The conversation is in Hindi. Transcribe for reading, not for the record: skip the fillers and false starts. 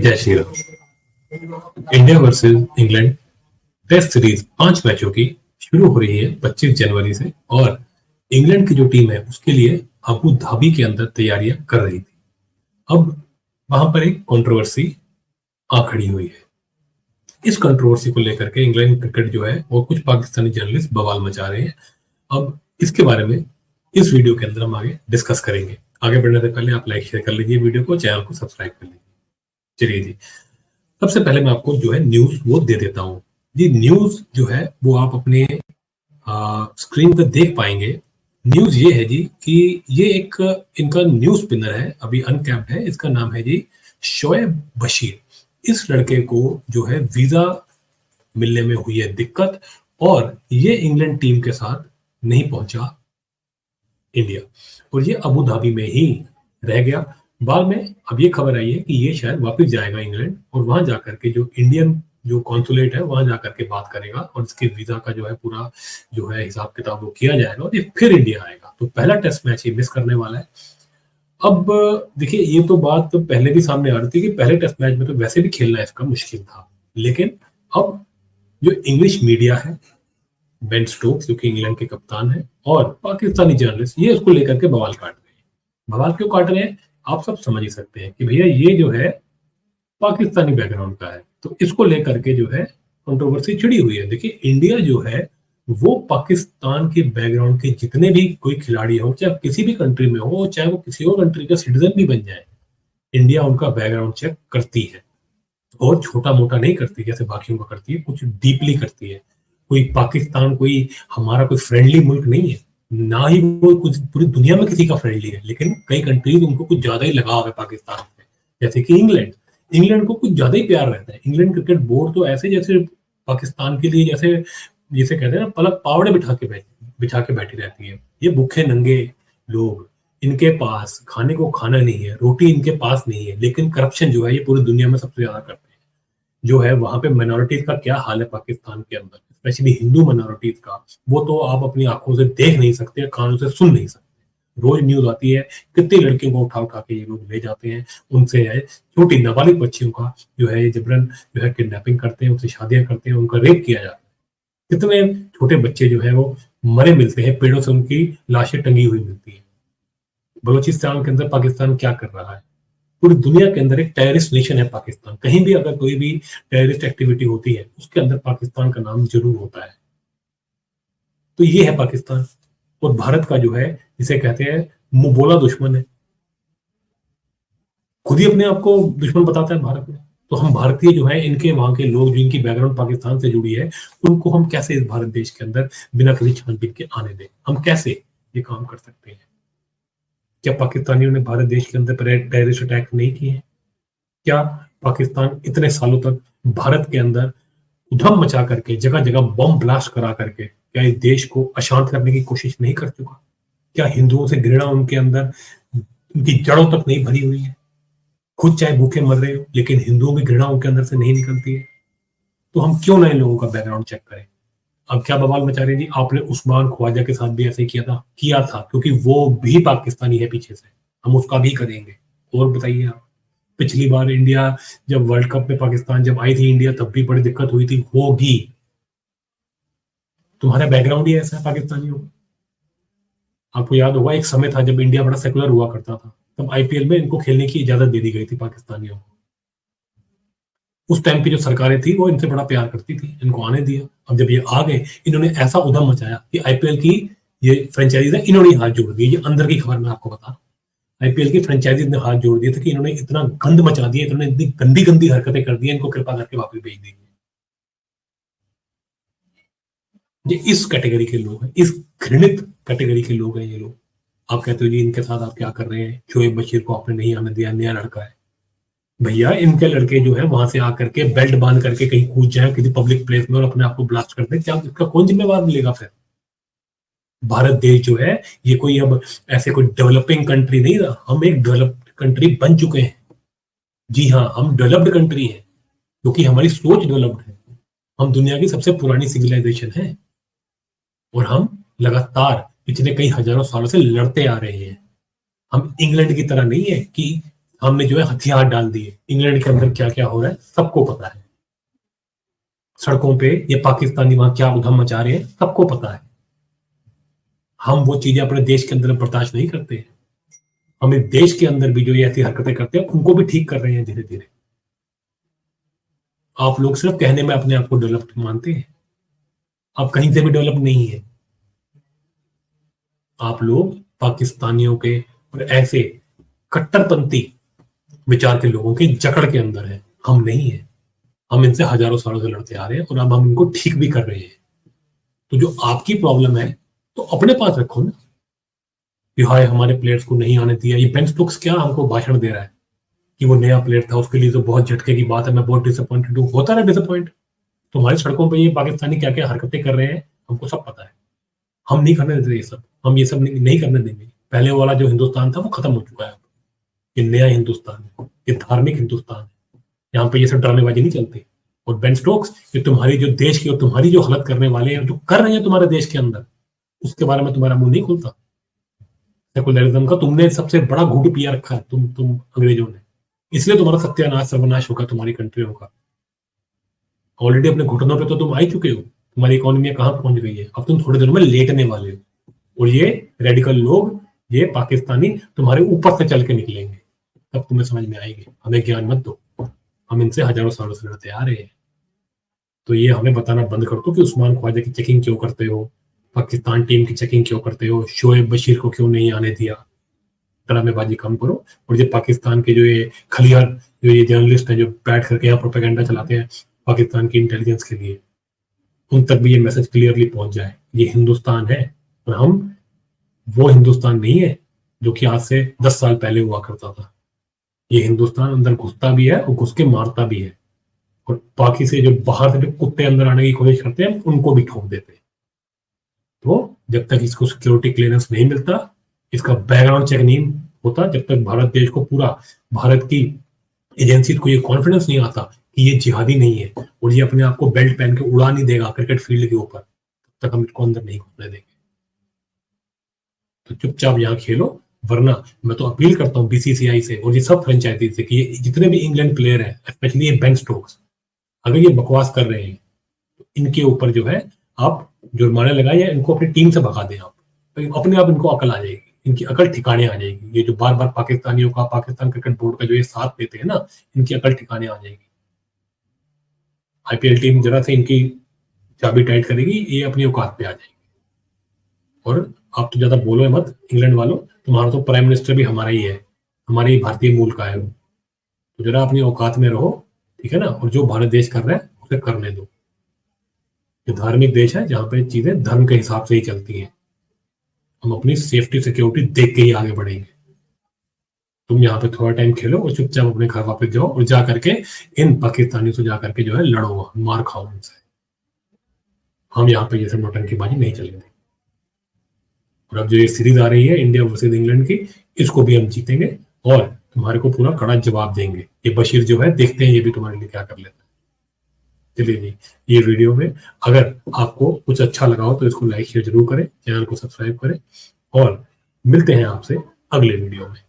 जय Shri Ram. India versus England test series 5 मैचों की शुरू हो रही है 25 जनवरी से, और इंग्लैंड की जो टीम है उसके लिए अबू धाबी के अंदर तैयारियां कर रही थी। अब वहां पर एक कंट्रोवर्सी आ खड़ी हुई है। इस कंट्रोवर्सी को लेकर के इंग्लैंड क्रिकेट जो है वो कुछ पाकिस्तानी जर्नलिस्ट बवाल मचा रहे हैं। अब इसके बारे में इस वीडियो के अंदर हम आगे डिस्कस करेंगे। आगे बढ़ने से पहले आप लाइक शेयर कर लीजिए वीडियो को, चैनल को सब्सक्राइब कर लीजिए। चलिए जी, सबसे पहले मैं आपको जो है न्यूज वो दे देता हूँ जी। न्यूज जो है वो आप अपने स्क्रीन पर देख पाएंगे। न्यूज ये है जी कि ये एक इनका न्यूज स्पिनर है, अभी अनकैप्ड है। इसका नाम है जी शोएब बशीर। इस लड़के को जो है वीजा मिलने में हुई है दिक्कत, और ये इंग्लैंड टीम के साथ नहीं पहुंचा इंडिया, और ये अबू धाबी में ही रह गया। बाद में अब ये खबर आई है कि ये शायद वापस जाएगा इंग्लैंड, और वहां जाकर के जो इंडियन जो कॉन्सुलेट है वहां जाकर के बात करेगा, और इसके वीजा का जो है पूरा जो है हिसाब किताब वो किया जाएगा, और ये फिर इंडिया आएगा। तो पहला टेस्ट मैच ये मिस करने वाला है। अब देखिए, ये तो बात तो पहले भी सामने आ रही थी कि पहले टेस्ट मैच में तो वैसे भी खेलना इसका मुश्किल था, लेकिन अब जो इंग्लिश मीडिया है, बेन स्टोक्स जो कि इंग्लैंड के कप्तान है, और पाकिस्तानी जर्नलिस्ट, ये उसको लेकर के बवाल काट रहे हैं। बवाल क्यों काट रहे हैं आप सब समझ ही सकते हैं कि भैया ये जो है पाकिस्तानी बैकग्राउंड का है, तो इसको लेकर के जो है कंट्रोवर्सी छिड़ी हुई है। देखिए, इंडिया जो है वो पाकिस्तान के बैकग्राउंड के जितने भी कोई खिलाड़ी हो, चाहे किसी भी कंट्री में हो, चाहे वो किसी और कंट्री का सिटीजन भी बन जाए, इंडिया उनका बैकग्राउंड चेक करती है, और छोटा मोटा नहीं करती जैसे बाकियों का करती है, कुछ डीपली करती है। कोई पाकिस्तान कोई हमारा कोई फ्रेंडली मुल्क नहीं है, ना ही वो कुछ पूरी दुनिया में किसी का फ्रेंडली है, लेकिन कई कंट्रीज उनको कुछ ज्यादा ही लगाव है पाकिस्तान से, जैसे कि इंग्लैंड। इंग्लैंड को कुछ ज्यादा ही प्यार रहता है। इंग्लैंड क्रिकेट बोर्ड तो ऐसे जैसे पाकिस्तान के लिए जैसे जैसे कहते हैं ना, पलक पावड़े बिछा के बैठी रहती है। ये भूखे नंगे लोग, इनके पास खाने को खाना नहीं है, रोटी इनके पास नहीं है, लेकिन करप्शन जो है ये पूरी दुनिया में सबसे ज्यादा करते हैं। जो है वहां पे माइनॉरिटीज का क्या हाल है पाकिस्तान के अंदर, स्पेशली हिंदू माइनॉरिटीज का, वो तो आप अपनी आंखों से देख नहीं सकते, कानों से सुन नहीं सकते। रोज न्यूज आती है, कितनी लड़कियों को उठा उठा के ये लोग ले जाते हैं, उनसे है छोटी नाबालिग बच्चियों का जो है जबरन जो है किडनैपिंग करते हैं, उनसे शादियां करते हैं, उनका रेप किया जाता है। कितने छोटे बच्चे जो है वो मरे मिलते हैं, पेड़ों से उनकी लाशें टंगी हुई मिलती है। बलोचिस्तान के अंदर पाकिस्तान क्या कर रहा है? पूरी दुनिया के अंदर एक टेररिस्ट नेशन है पाकिस्तान। कहीं भी अगर कोई भी टेररिस्ट एक्टिविटी होती है उसके अंदर पाकिस्तान का नाम जरूर होता है। तो ये है पाकिस्तान, और भारत का जो है जिसे कहते हैं मुंह बोला दुश्मन है, खुद ही अपने आप को दुश्मन बताता है भारत में। तो हम भारतीय जो है, इनके वहां के लोग जो इनकी बैकग्राउंड पाकिस्तान से जुड़ी है, उनको हम कैसे इस भारत देश के अंदर बिना किसी छानबीन के आने दें? हम कैसे ये काम कर सकते हैं? क्या पाकिस्तानियों ने भारत देश के अंदर टेररिस्ट अटैक नहीं किए हैं? क्या पाकिस्तान इतने सालों तक भारत के अंदर उधम मचा करके, जगह जगह बम ब्लास्ट करा करके, क्या इस देश को अशांत करने की कोशिश नहीं कर चुका? क्या हिंदुओं से घृणा उनके अंदर, उनकी जड़ों तक नहीं भरी हुई है? खुद चाहे भूखे मर रहे हो, लेकिन हिंदुओं की घृणा उनके अंदर से नहीं निकलती है। तो हम क्यों ना इन लोगों का बैकग्राउंड चेक करें? अब क्या बवाल मचा रहे जी, आपने उस्मान ख्वाजा के साथ भी ऐसे ही किया था, क्योंकि वो भी पाकिस्तानी है पीछे से, हम उसका भी करेंगे। और बताइए आप, पिछली बार इंडिया जब वर्ल्ड कप में पाकिस्तान जब आई थी इंडिया, तब भी बड़ी दिक्कत हुई थी, होगी। तुम्हारा बैकग्राउंड ही ऐसा है पाकिस्तानियों का। आपको याद होगा एक समय था जब इंडिया बड़ा सेकुलर हुआ करता था, तब आईपीएल में इनको खेलने की इजाजत दे दी गई थी पाकिस्तानियों को। उस टाइम पे जो सरकारें थी वो इनसे बड़ा प्यार करती थी, इनको आने दिया। अब जब ये आ गए, इन्होंने ऐसा उधम मचाया कि आईपीएल की ये फ्रेंचाइजीज है, इन्होंने हाथ जोड़ दिए। ये अंदर की खबर मैं आपको बता रहा हूं, आईपीएल की फ्रेंचाइजीज ने हाथ जोड़ दिए थे कि इन्होंने इतना गंद मचा दिया, इन्होंने इतनी गंदी गंदी हरकतें कर दी, इनको कृपा करके वापस भेज दीजिए। ये इस कैटेगरी के लोग हैं, इस घृणित कैटेगरी के लोग हैं ये लोग। आप कहते हो जी इनके साथ आप क्या कर रहे हैं, शोएब बशीर को आपने नहीं आने दिया, नया लड़का है। भैया, इनके लड़के जो है वहां से आकर के बेल्ट बांध करके कहीं कूद जाए किसी पब्लिक प्लेस में और अपने आप को ब्लास्ट कर दे, क्या इसका कौन जिम्मेवार मिलेगा फिर? भारत देश जो है ये कोई अब ऐसे कोई डेवलपिंग कंट्री नहीं रहा, हम एक डेवलप्ड कंट्री बन चुके हैं। जी हाँ, हम डेवलप्ड कंट्री हैं, क्योंकि हमारी सोच डेवलप्ड है। हम दुनिया की सबसे पुरानी सिविलाइजेशन है, और हम लगातार पिछले कई हजारों सालों से लड़ते आ रहे हैं। हम इंग्लैंड की तरह नहीं है कि हमने जो है हथियार डाल दिए। इंग्लैंड के अंदर क्या क्या हो रहा है सबको पता है। सड़कों पे ये पाकिस्तानी वहां क्या उधम मचा रहे हैं सबको पता है। हम वो चीजें अपने देश के अंदर बर्दाश्त नहीं करते। हम इस देश के अंदर भी जो ये ऐसी हरकतें करते हैं उनको भी ठीक कर रहे हैं धीरे धीरे। आप लोग सिर्फ कहने में अपने आप को डेवलप्ड मानते हैं, आप कहीं से भी डेवलप नहीं है। आप लोग पाकिस्तानियों के और ऐसे कट्टरपंथी विचार के लोगों की जकड़ के अंदर है, हम नहीं है। हम इनसे हजारों सालों से लड़ते आ रहे हैं और अब हम इनको ठीक भी कर रहे हैं। तो जो आपकी प्रॉब्लम है तो अपने पास रखो ना कि हाय हमारे प्लेयर्स को नहीं आने दिया। ये बेन स्टोक्स क्या हमको भाषण दे रहा है कि वो नया प्लेयर था, उसके लिए तो बहुत झटके की बात है, मैं बहुत डिसअपॉइंटेड हूँ। होता है डिसअपॉइंट। तुम्हारी सड़कों पर ये पाकिस्तानी क्या क्या हरकतें कर रहे हैं हमको सब पता है। हम नहीं करने देते ये सब, हम ये सब नहीं करने देंगे। पहले वाला जो हिंदुस्तान था वो खत्म हो चुका है। ये नया हिंदुस्तान है, ये धार्मिक हिंदुस्तान है। यहाँ पे ये सब ड्रामेबाजी नहीं चलती। और बेन स्टोक्स, ये तुम्हारी जो देश की और तुम्हारी जो हालत करने वाले हैं, जो कर रहे हैं तुम्हारे देश के अंदर, उसके बारे में तुम्हारा मुंह नहीं खुलता। सेकुलरिज्म का तुमने सबसे बड़ा घूंट पिया रखा है, तुम अंग्रेजों ने। इसलिए तुम्हारा सत्यानाश सर्वनाश होगा तुम्हारी कंट्रियों का। ऑलरेडी अपने घुटनों पे तो तुम आ ही चुके हो। तुम्हारी इकोनॉमी कहाँ पहुंच गई है, अब तुम थोड़े दिनों में लेटने वाले हो। और ये रेडिकल लोग, ये पाकिस्तानी तुम्हारे ऊपर से चल के निकलेंगे, तब तुम्हें समझ में आएगी। हमें ज्ञान मत दो, हम इनसे हजारों सालों से लड़ते आ रहे हैं। तो ये हमें बताना बंद कर दो कि उस्मान ख्वाजा की चेकिंग क्यों करते हो, पाकिस्तान टीम की चेकिंग क्यों करते हो, शोएब बशीर को क्यों नहीं आने दिया। ड्रामेबाजी कम करो। और ये पाकिस्तान के जो ये खलियार जो ये जर्नलिस्ट हैं जो बैठ करके यहाँ प्रोपेगेंडा चलाते हैं पाकिस्तान की इंटेलिजेंस के लिए, उन तक भी ये मैसेज क्लियरली पहुंच जाए। ये हिंदुस्तान है और हम वो हिंदुस्तान नहीं है जो कि आज से 10 साल पहले हुआ करता था। ये हिंदुस्तान अंदर घुसता भी है और घुस के मारता भी है। और बाकी से जो बाहर से जो कुत्ते अंदर आने की कोशिश करते हैं उनको भी ठोक देते हैं। तो जब तक इसको सिक्योरिटी क्लियरेंस नहीं मिलता, इसका बैकग्राउंड चेक नहीं होता, जब तक भारत देश को पूरा भारत की एजेंसी को ये कॉन्फिडेंस नहीं आता कि ये जिहादी नहीं है और ये अपने आप को बेल्ट पहन के उड़ा नहीं देगा क्रिकेट फील्ड के ऊपर, तब तक हम इसको अंदर नहीं घुसने देंगे। तो चुपचाप यहाँ खेलो। वरना मैं तो अपील करता हूँ बीसीसीआई से और ये सब फ्रेंचाइजी से कि ये जितने भी इंग्लैंड प्लेयर हैं, स्पेशली ये बेन स्टोक्स, अगर ये बकवास कर रहे हैं तो इनके ऊपर जो है आप जुर्माने लगाइए, इनको अपनी टीम से भगा दें आप, तो अपने आप इनको अकल आ जाएगी, इनकी अकल ठिकाने आ जाएगी। ये जो बार बार पाकिस्तानियों का, पाकिस्तान क्रिकेट बोर्ड का जो ये साथ देते हैं ना, इनकी अकल ठिकाने आ जाएगी। आईपीएल टीम जरा से इनकी चाबी टाइट करेगी, ये अपनी औकात पे आ जाएगी। और आप तो ज्यादा बोलो मत इंग्लैंड वालों, तुम्हारा तो प्राइम मिनिस्टर भी हमारा ही है, हमारे भारतीय मूल का है वो। तो जरा अपनी औकात में रहो, ठीक है ना। और जो भारत देश कर रहा है उसे करने दो। ये धार्मिक देश है जहाँ पे चीजें धर्म के हिसाब से ही चलती हैं। हम अपनी सेफ्टी सिक्योरिटी देख के ही आगे बढ़ेंगे। तुम यहाँ पे थोड़ा टाइम खेलो और चुपचाप अपने घर वापस जाओ और जा करके इन पाकिस्तानियों से जा करके जो है लड़ो, मार खाओ उनसे। हम यहाँ पे ये सब नौटंकीबाजी नहीं चलेंगे। और अब जो ये सीरीज आ रही है इंडिया वर्सेस इंग्लैंड की, इसको भी हम जीतेंगे और तुम्हारे को पूरा कड़ा जवाब देंगे। ये बशीर जो है, देखते हैं ये भी तुम्हारे लिए क्या कर लेता है। चलिए जी, ये वीडियो में अगर आपको कुछ अच्छा लगा हो तो इसको लाइक शेयर जरूर करें, चैनल को सब्सक्राइब करें और मिलते हैं आपसे अगले वीडियो में।